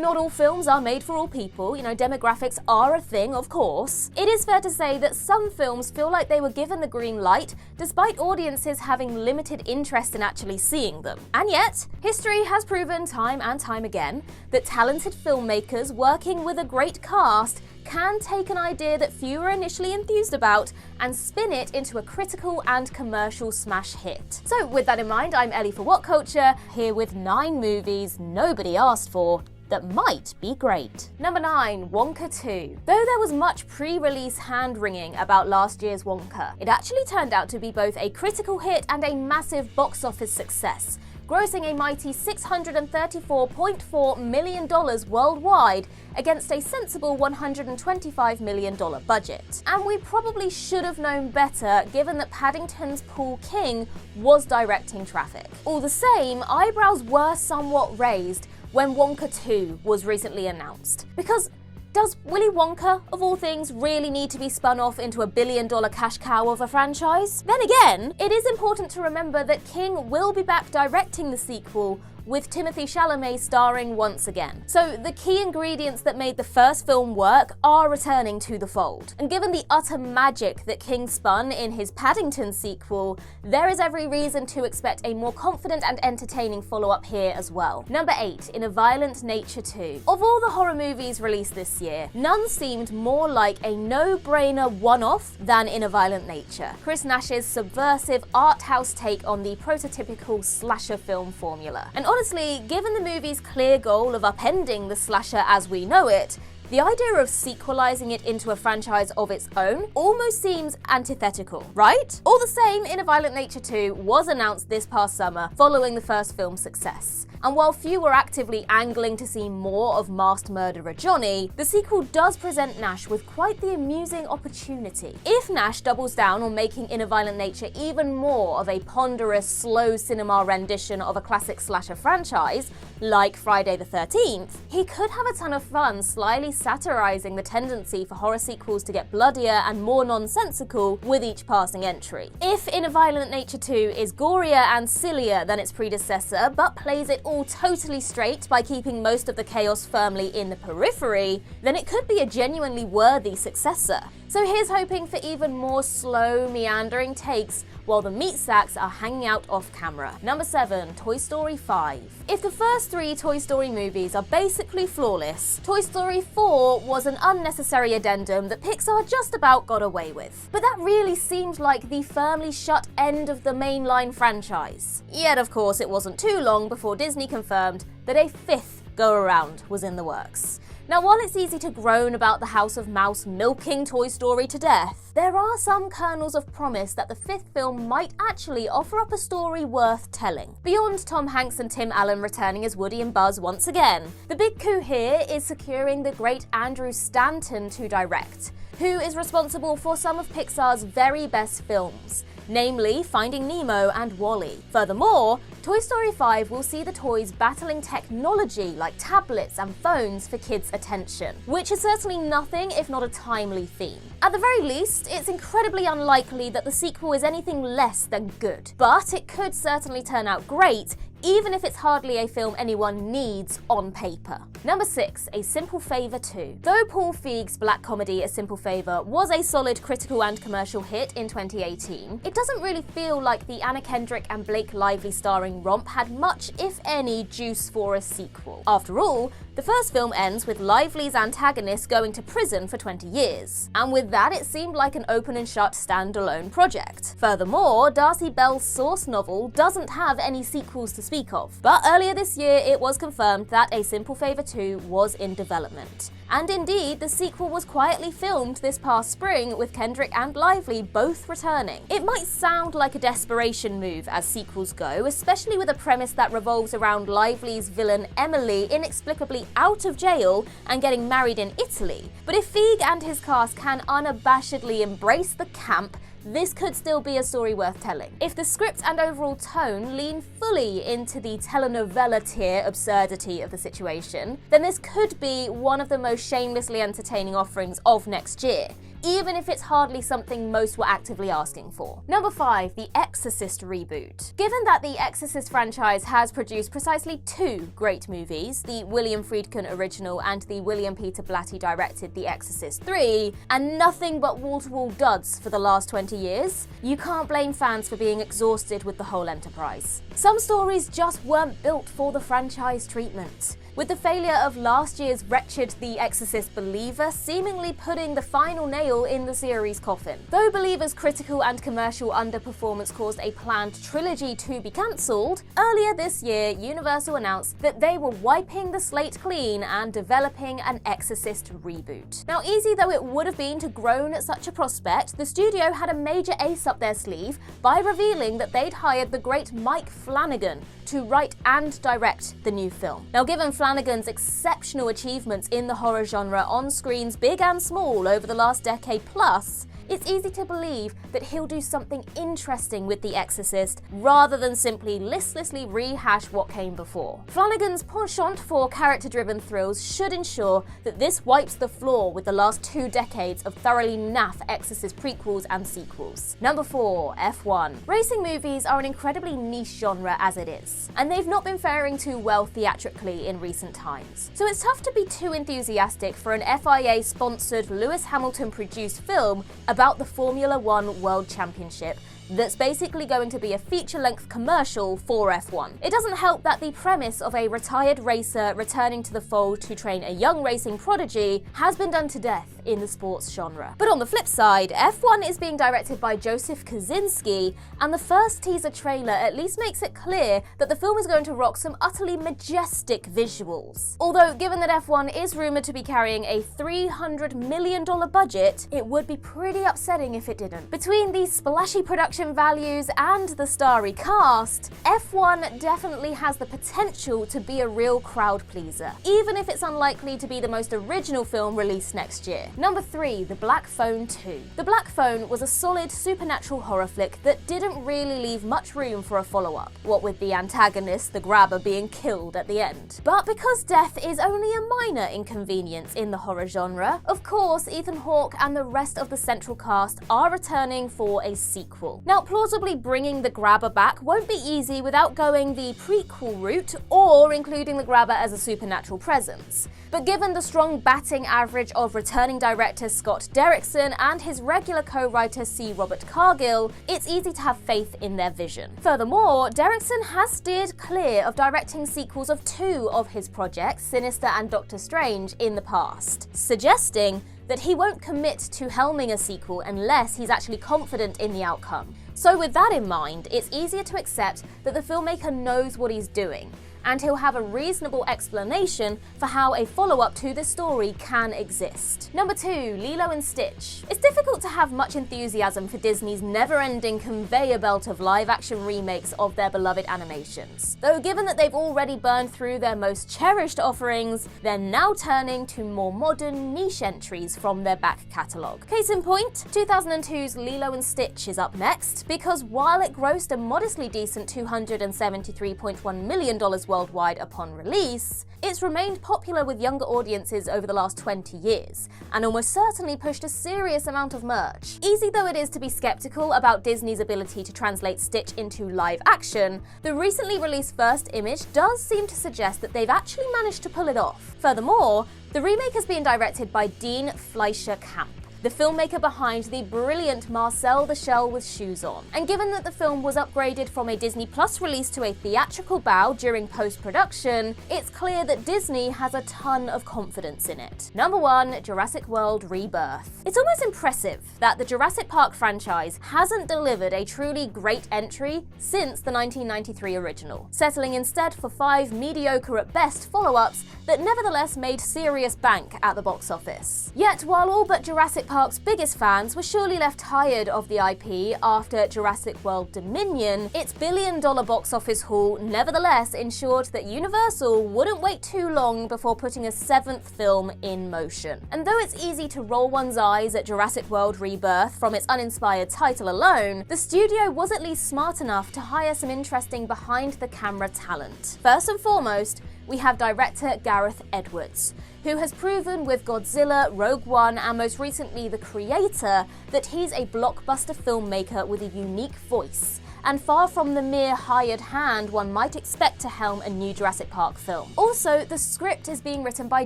not all films are made for all people, demographics are a thing, of course, it is fair to say that some films feel like they were given the green light despite audiences having limited interest in actually seeing them. And yet, history has proven time and time again that talented filmmakers working with a great cast can take an idea that few were initially enthused about and spin it into a critical and commercial smash hit. So with that in mind, I'm Ellie for What Culture, here with 9 movies nobody asked for that might be great. Number 9, Wonka II. Though there was much pre-release hand-wringing about last year's Wonka, it actually turned out to be both a critical hit and a massive box office success, grossing a mighty $634.4 million worldwide against a sensible $125 million budget. And we probably should have known better given that Paddington's Paul King was directing traffic. All the same, eyebrows were somewhat raised when Wonka II was recently announced. Because does Willy Wonka, of all things, really need to be spun off into a billion-dollar cash cow of a franchise? Then again, it is important to remember that King will be back directing the sequel, with Timothée Chalamet starring once again. So the key ingredients that made the first film work are returning to the fold. And given the utter magic that King spun in his Paddington sequel, there is every reason to expect a more confident and entertaining follow-up here as well. Number 8, In a Violent Nature 2. Of all the horror movies released this year, none seemed more like a no-brainer one-off than In a Violent Nature, Chris Nash's subversive art house take on the prototypical slasher film formula. And honestly, given the movie's clear goal of upending the slasher as we know it, the idea of sequelizing it into a franchise of its own almost seems antithetical, right? All the same, In a Violent Nature 2 was announced this past summer following the first film's success. And while few were actively angling to see more of masked murderer Johnny, the sequel does present Nash with quite the amusing opportunity. If Nash doubles down on making In a Violent Nature even more of a ponderous, slow cinema rendition of a classic slasher franchise, like Friday the 13th, he could have a ton of fun slyly satirizing the tendency for horror sequels to get bloodier and more nonsensical with each passing entry. If In a Violent Nature 2 is gorier and sillier than its predecessor, but plays it all totally straight by keeping most of the chaos firmly in the periphery, then it could be a genuinely worthy successor. So here's hoping for even more slow, meandering takes while the meat sacks are hanging out off camera. Number 7, Toy Story 5. If the first 3 Toy Story movies are basically flawless, Toy Story 4 was an unnecessary addendum that Pixar just about got away with. But that really seemed like the firmly shut end of the mainline franchise. Yet of course it wasn't too long before Disney confirmed that a 5th go-around was in the works. Now, while it's easy to groan about the House of Mouse milking Toy Story to death, there are some kernels of promise that the 5th film might actually offer up a story worth telling. Beyond Tom Hanks and Tim Allen returning as Woody and Buzz once again, the big coup here is securing the great Andrew Stanton to direct, who is responsible for some of Pixar's very best films, namely Finding Nemo and WALL-E. Furthermore, Toy Story 5 will see the toys battling technology like tablets and phones for kids' attention, which is certainly nothing if not a timely theme. At the very least, it's incredibly unlikely that the sequel is anything less than good, but it could certainly turn out great, even if it's hardly a film anyone needs on paper. Number 6, A Simple Favor 2. Though Paul Feig's black comedy A Simple Favor was a solid critical and commercial hit in 2018, it doesn't really feel like the Anna Kendrick and Blake Lively starring romp had much, if any, juice for a sequel. After all, the first film ends with Lively's antagonist going to prison for 20 years. And with that, it seemed like an open and shut standalone project. Furthermore, Darcy Bell's source novel doesn't have any sequels to speak of. But earlier this year, it was confirmed that A Simple Favor 2 was in development. And indeed, the sequel was quietly filmed this past spring with Kendrick and Lively both returning. It might sound like a desperation move as sequels go, especially with a premise that revolves around Lively's villain Emily inexplicably out of jail and getting married in Italy. But if Feig and his cast can unabashedly embrace the camp, this could still be a story worth telling. If the script and overall tone lean fully into the telenovela tier absurdity of the situation, then this could be one of the most shamelessly entertaining offerings of next year, even if it's hardly something most were actively asking for. Number 5, the Exorcist reboot. Given that the Exorcist franchise has produced precisely 2 great movies, the William Friedkin original and the William Peter Blatty directed The Exorcist 3, and nothing but wall-to-wall duds for the last 20 years, you can't blame fans for being exhausted with the whole enterprise. Some stories just weren't built for the franchise treatment, with the failure of last year's wretched The Exorcist Believer seemingly putting the final nail in the series' coffin. Though Believer's critical and commercial underperformance caused a planned trilogy to be cancelled, earlier this year Universal announced that they were wiping the slate clean and developing an Exorcist reboot. Now, easy though it would have been to groan at such a prospect, the studio had a major ace up their sleeve by revealing that they'd hired the great Mike Flanagan to write and direct the new film. Now, given Flanagan's exceptional achievements in the horror genre on screens big and small over the last decade plus, it's easy to believe that he'll do something interesting with The Exorcist rather than simply listlessly rehash what came before. Flanagan's penchant for character-driven thrills should ensure that this wipes the floor with the last 2 decades of thoroughly naff Exorcist prequels and sequels. Number 4, F1. Racing movies are an incredibly niche genre as it is, and they've not been faring too well theatrically in recent times. So it's tough to be too enthusiastic for an FIA-sponsored Lewis Hamilton-produced film about the Formula One World Championship that's basically going to be a feature-length commercial for F1. It doesn't help that the premise of a retired racer returning to the fold to train a young racing prodigy has been done to death in the sports genre. But on the flip side, F1 is being directed by Joseph Kosinski, and the first teaser trailer at least makes it clear that the film is going to rock some utterly majestic visuals. Although, given that F1 is rumoured to be carrying a $300 million budget, it would be pretty upsetting if it didn't. Between these splashy production values and the starry cast, F1 definitely has the potential to be a real crowd pleaser, even if it's unlikely to be the most original film released next year. Number 3, The Black Phone 2. The Black Phone was a solid supernatural horror flick that didn't really leave much room for a follow-up, what with the antagonist, the grabber, being killed at the end. But because death is only a minor inconvenience in the horror genre, of course Ethan Hawke and the rest of the central cast are returning for a sequel. Now, plausibly bringing the grabber back won't be easy without going the prequel route or including the grabber as a supernatural presence. But given the strong batting average of returning director Scott Derrickson and his regular co-writer C. Robert Cargill, it's easy to have faith in their vision. Furthermore, Derrickson has steered clear of directing sequels of 2 of his projects, Sinister and Doctor Strange, in the past, suggesting that he won't commit to helming a sequel unless he's actually confident in the outcome. So with that in mind, it's easier to accept that the filmmaker knows what he's doing, and he'll have a reasonable explanation for how a follow-up to this story can exist. Number 2, Lilo and Stitch. It's difficult to have much enthusiasm for Disney's never-ending conveyor belt of live-action remakes of their beloved animations. Though given that they've already burned through their most cherished offerings, they're now turning to more modern, niche entries from their back catalogue. Case in point, 2002's Lilo and Stitch is up next, because while it grossed a modestly decent $273.1 million worldwide upon release, it's remained popular with younger audiences over the last 20 years, and almost certainly pushed a serious amount of merch. Easy though it is to be skeptical about Disney's ability to translate Stitch into live action, the recently released first image does seem to suggest that they've actually managed to pull it off. Furthermore, the remake has been directed by Dean Fleischer Camp, the filmmaker behind the brilliant Marcel the Shell with Shoes On. And given that the film was upgraded from a Disney Plus release to a theatrical bow during post-production, it's clear that Disney has a ton of confidence in it. Number 1, Jurassic World Rebirth. It's almost impressive that the Jurassic Park franchise hasn't delivered a truly great entry since the 1993 original, settling instead for 5 mediocre at best follow-ups that nevertheless made serious bank at the box office. Yet, while all but Jurassic Park's biggest fans were surely left tired of the IP after Jurassic World Dominion, its billion-dollar box office haul nevertheless ensured that Universal wouldn't wait too long before putting a 7th film in motion. And though it's easy to roll one's eyes at Jurassic World Rebirth from its uninspired title alone, the studio was at least smart enough to hire some interesting behind-the-camera talent. First and foremost, we have director Gareth Edwards, who has proven with Godzilla, Rogue One, and most recently The Creator, that he's a blockbuster filmmaker with a unique voice, and far from the mere hired hand one might expect to helm a new Jurassic Park film. Also, the script is being written by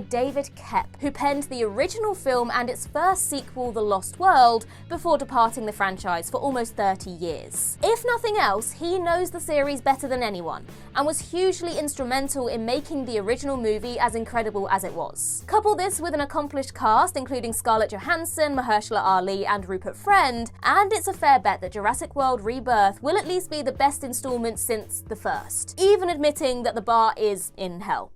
David Koepp, who penned the original film and its first sequel, The Lost World, before departing the franchise for almost 30 years. If nothing else, he knows the series better than anyone, and was hugely instrumental in making the original movie as incredible as it was. Couple this with an accomplished cast, including Scarlett Johansson, Mahershala Ali, and Rupert Friend, and it's a fair bet that Jurassic World Rebirth will at least be the best installment since the first, even admitting that the bar is in hell.